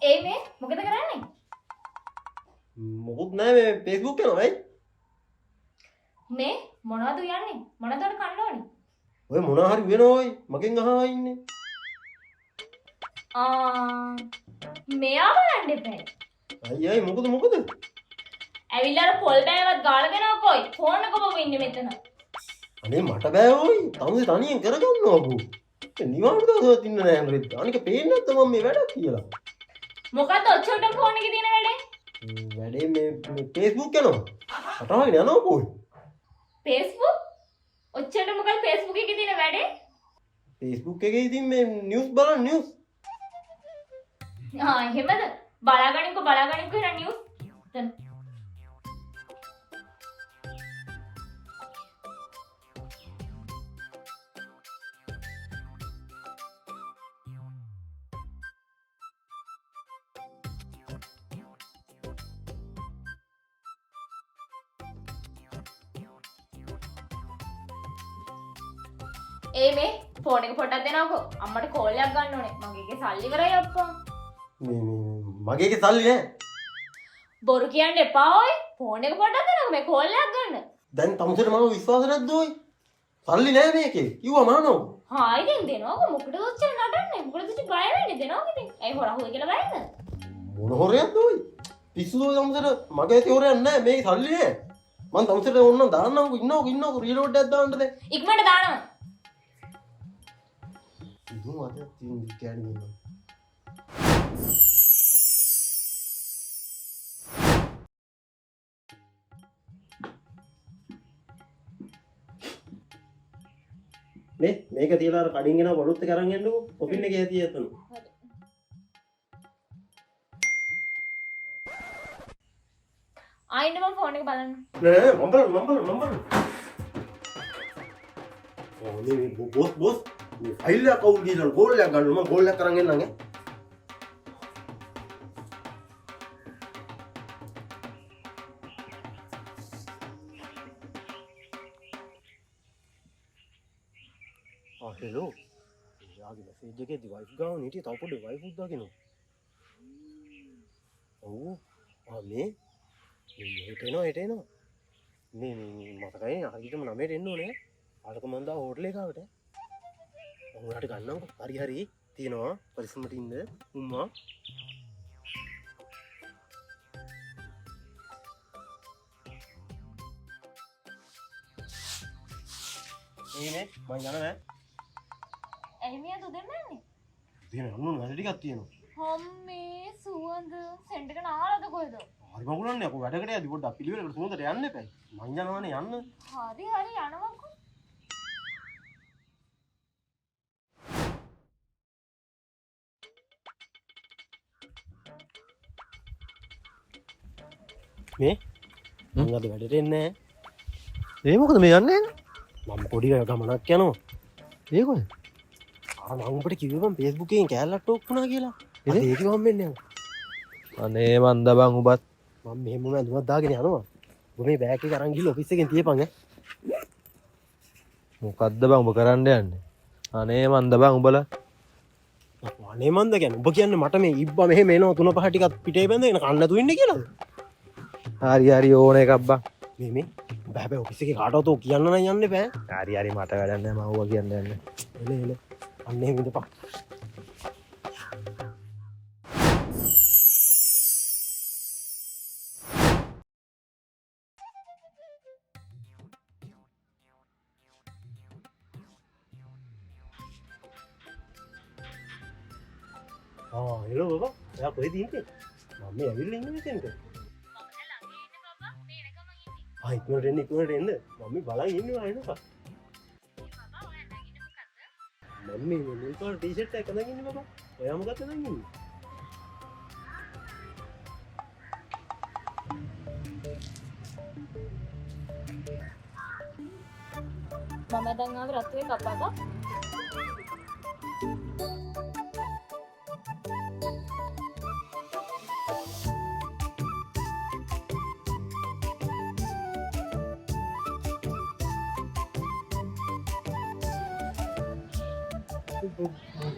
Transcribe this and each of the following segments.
ඒ මේ මොකද කරන්නේ? මොකුත් නෑ මේ Facebook යනවා වෙයි. මේ මොනවද යන්නේ? මොනවද කන්න ඕනේ? ඔය මොනවා හරි වෙනවා ඔය මගෙන් අහා ඉන්නේ. මෙයාව යන්න එපා. අයියයි මොකද? ඇවිල්ලා අර පොල් බෑවත් ගාලා දෙනවා කොයි. ෆෝන් එක බව ඉන්නේ මෙතන. අනේ මට බෑ ඔයි. තමුසේ තනියෙන් කරගන්නවා බෝ. නිවාඩු දවසවත් ඉන්න නෑ නේද? අනික පේන්නේ නැත්නම් මම මේ වැඩක් කියලා. මොකද්ද ඔච්චරට ෆෝන් එකේ තියෙන වැඩේ? වැඩේ මේ Facebook යනවා. අටවගෙන යනවා පොයි. Facebook? ඔච්චරට මොකද Facebook එකේ තියෙන වැඩේ? Facebook එකේ ඉතින් මේ නිවුස් බලන්න නිවුස්. එහෙමද? බලාගනින්කෝ එන නිවුස්. දැන් ඒ මේ ෆෝන් එක පොඩ්ඩක් දෙනවකෝ. අම්මට කෝල් එකක් ගන්න ඕනේ. මගේගේ සල්ලි ඉවරයි අප්පා. මගේගේ සල්ලි නෑ. බොරු කියන්න එපා ඔය. ෆෝන් එක පොඩ්ඩක් දෙනවකෝ මේ කෝල් එකක් ගන්න. දැන් තමුසේට මම විශ්වාස නැද්ද ඔයි? සල්ලි නෑ මේකේ. කිව්වා මානෝ. ඉතින් දෙනවකෝ. මොකටද ඔච්චර නටන්නේ? මොකටද ඉතින් බය වෙන්නේ? දෙනවකෝ ඉතින්. ඇයි හොරා හොයි කියලා බයද? මොන හොරයක්ද ඔයි? පිස්සුද තමුසේට මගේ ඇති හොරයක් නෑ. මේකේ සල්ලි නෑ. මං තමුසේට ඕන්නම් දාන්නම්කෝ ඉන්නකෝ රීලෝඩ් එකක් දාන්නද? ඉක්මනට දානවා. ඉතින් අද තියෙන කෑණි වෙනවා. මේක තියලා අර කඩින් ගෙනා බඩුත් එක අරන් යන්නකෝ. ඔපින් එකේ ඇති යතන. ආයින්න මම ෆෝන් එක බලන්න. නෑ මම බලන්න. මේ බොස් මේ ෆයිල් එක කවුරු දීලා ගෝල් එකක් ගන්න මම ගෝල් එකක් අරන් එන්නම් ඈ. හෙලෝ. යාගේ මැසේජ් එකේදී වයිෆ් ගාව හිටියේ තව පොඩි වයිෆ් උත් දාගෙන. ඔව්. මේ හෙට එනවා. මේ මතකයි හරියටම 9ට එන්න ඕනේ. ආලක මන් දා හෝටල් එකකට. උන්ට ගන්නම්කෝ. හරි තියෙනවා. පරිස්සමට ඉන්න. උම්මා. මේ මං යනවා නෑ. ඇයි මියා දුදෙන් නැන්නේ? තියෙන අනුන වැඩ ටිකක් තියෙනවා. හම්මේ සුවඳ සෙන්ඩ් එක නාලාද කොහෙද? හරි මගුලන්නේ අපෝ වැඩකට යද්දි පොඩ්ඩක් පිළිවෙලකට සුවඳට යන්න එපා. මං යනවානේ යන්න. හරි යනවකෝ. මේ මං අද වැඩට එන්නේ නෑ. ඒ මොකද මේ යන්නේ? මම පොඩි ගමනක් යනවා. ඒ කොහෙද? මම උඹට කිව්වා මම Facebook එකෙන් කෑල්ලක් ටෝක් වුණා කියලා. ඒක මම වෙන්නේ නැහැ. අනේ මන්ද බං උඹත්. මම මෙහෙම වුණා දුවක් දාගෙන යනවා. ඔබ මේ බෑග් එක අරන් ගිහලා ඔෆිස් එකෙන් තියපන් ඈ. මොකද්ද බං උඹ කරන්න යන්නේ? අනේ මන්ද බං උඹලා. අනේ මන්ද කියන්නේ ඔබ කියන්නේ මට මේ ඉබ්බා මෙහෙම එනවා 3-5 ටිකක් පිටේ බැඳගෙන කන්න නැතුව ඉන්නේ කියලාද? හරි ඕන එකක් බං. මේ බෑ ඔෆිස් එකේ කාටවත් ඔය කියන්න නම් යන්න බෑ. හරි මට වැඩක් නැහැ මම ඌවා කියන්න යන්නේ. එල අන්න එහෙම ඉඳපන්. හෙලෝ බබා. එයා කොහෙද ඉන්නේ? මම මේ ඇවිල්ලා ඉන්නේ මෙතෙන්ට. ඉක්මනට එන්න මම බලන් ඉන්නවා එනවා. මම මේ මුල් පාට ටී-ෂර්ට් එකක් අඳන් ඉන්නේ බබා. ඔයා මොකක්ද අඳන් ඉන්නේ? මම දැන් ආවේ රත්වේ කප්පාක.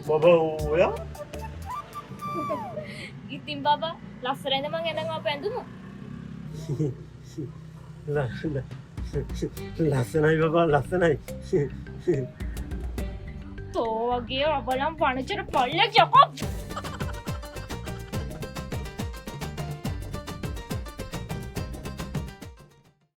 බබා ඔයා ඉතින් බබා ලස්සනයිද මං එනම් අප ඇඳුම? ලස්සනයි බබා ලස්සනයි. තෝ වගේ අබලම් වනචර පල්ලෙක් යකෝ.